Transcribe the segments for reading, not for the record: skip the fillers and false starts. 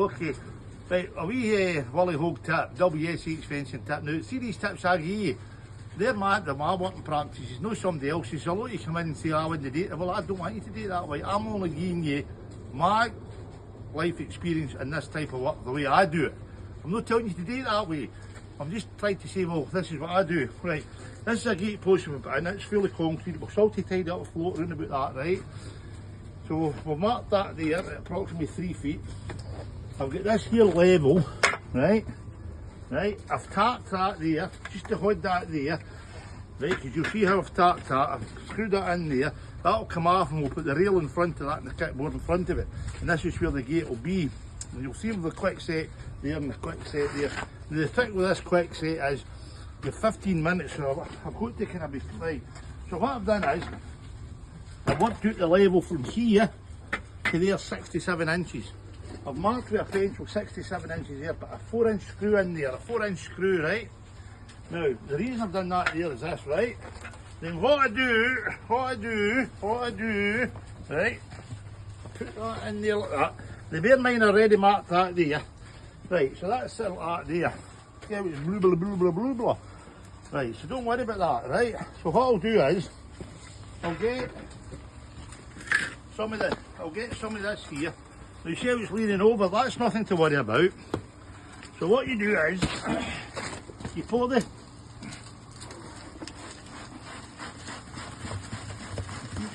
Okay, right, a wee Wally Hogue tip, WSH fencing tip. Now, see these tips I give you, they're my working practices, not somebody else's. A lot of you come in and say, I wouldn't do it. Well, I don't want you to do it that way. I'm only giving you my life experience in this type of work, the way I do it. I'm not telling you to do it that way. I'm just trying to say, well, this is what I do. Right, this is a gate post we put in, it's fully concrete, we're salty tied up, float around about that, right? So we've marked that there at approximately 3 feet. I've got this here level, right? I've tacked that there, just to hold that there, right? Because you'll see how I've tacked that. I've screwed that in there. That'll come off and we'll put the rail in front of that and the kickboard in front of it. And this is where the gate will be. And you'll see with the quick set there and the quick set there. And the trick with this quick set is the 15 minutes, so I've got to kind of be right. So what I've done is, I've worked out the level from here to there 67 inches. I've marked with a pencil 67 inches there, but a 4-inch screw in there, a 4-inch screw, right? Now, the reason I've done that there is this, right? Then what I do, right? I put that in there like that. The bear mine already marked that there. Right, so that's it like that there. See how it's blue blah. Right, so don't worry about that, right? So what I'll do is, I'll get some of this here. Now you see how it's leaning over, that's nothing to worry about. So what you do is, you pull the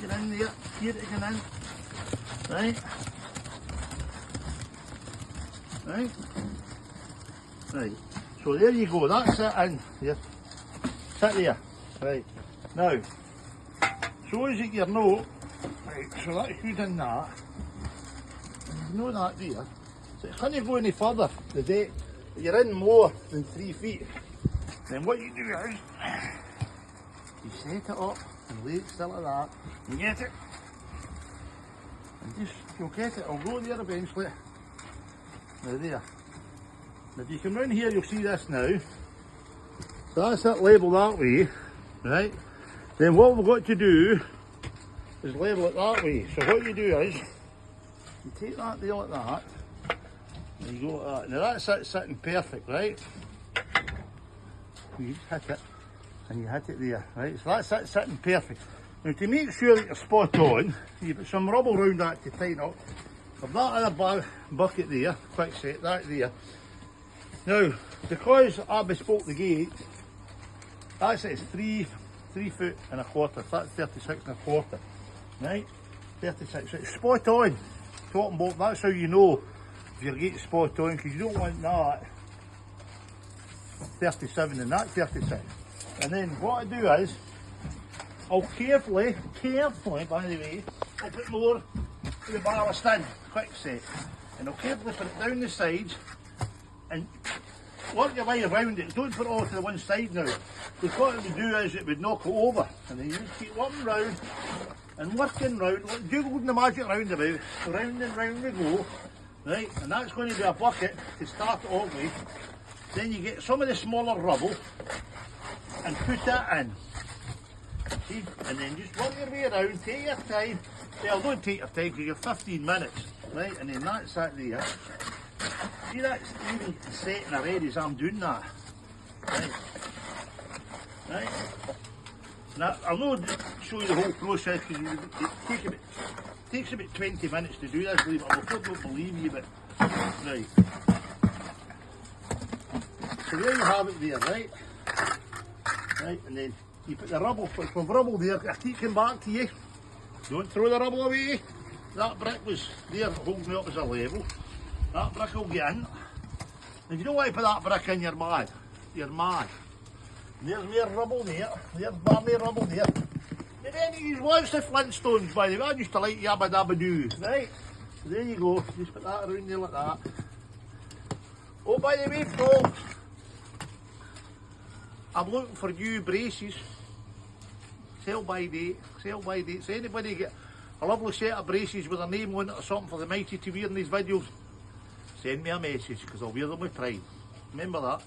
get in there, here it can in, right? So there you go, that's it in, here, sit there, right. Now, so as you know, right, so that's good in that. You know that there, so it can't go any further, the depth. You're in more than 3 feet. Then what you do is, you set it up and lay it still like that, and get it, and just, you'll get it, I'll go there eventually. Now there. Now if you come round here you'll see this now. So that's it level that way, right? Then what we've got to do is level it that way. So what you do is, you take that there like that, and you go like that. Now that's it sitting perfect, right? You just hit it, and you hit it there, right? So that's it sitting perfect. Now to make sure that you're spot on, you put some rubble around that to tighten up. I've that other bucket there, quick set, that there. Now, because I bespoke the gate, that says 3 foot and a quarter, so that's 36 and a quarter, right? 36, so it's spot on, top and bottom. That's how you know if your gate's spot on, because you don't want that 37 and that 36. And then what I do is, I'll carefully, by the way, I'll put more of the ballast in, quick set, and I'll carefully put it down the sides and work your way around it. Don't put it all to the one side now, because what it would do is it would knock it over, and then you just keep working round and working round, like juggling the magic roundabout, round and round we go, right? And that's going to be a bucket to start it off with. Then you get some of the smaller rubble and put that in. See? And then just work your way around, take your time. Well, don't take your time because you're 15 minutes, right? And then that's that there. See, that's even setting already as I'm doing that, right? Now, I'll not show you the whole process because it takes about 20 minutes to do this, believe it. I don't believe you, but, right. So there you have it there, right? Right, and then you put the rubble, from rubble there, I keep coming back to you. Don't throw the rubble away. That brick was there holding me up as a level. That brick will get in. If you don't want to put that brick in, you're mad. You're mad. And there's more rubble there. There's more rubble there. And then you use lots of Flintstones, by the way. I used to like Yabba Dabba Doo, right? So there you go. Just put that around there like that. Oh, by the way, folks, I'm looking for new braces. Sell by date. So anybody get a lovely set of braces with a name on it or something for the mighty to wear in these videos, send me a message because I'll wear them with pride. Remember that.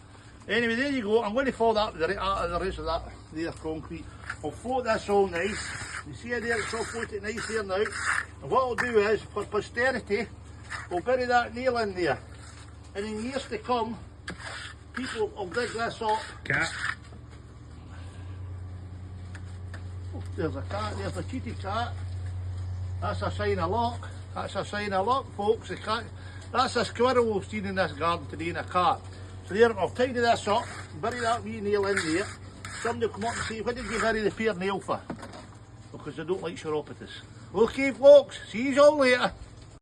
Anyway, there you go. I'm going to follow that with the rest of that there concrete. I'll float this all nice. You see it there, it's all floated nice there now. And what I'll do is, for posterity, we'll bury that nail in there. And in years to come, people will dig this up. Cat. Oh, there's a cat, there's a kitty cat. That's a sign of luck. That's a sign of luck, folks. The cat, that's a squirrel we've seen in this garden today and a cat. So there, I'll tidy this up, bury that wee nail in there. Somebody will come up and say, what did you bury the pear nail for? Because they don't like chiropodist. Okay, folks, see you all later.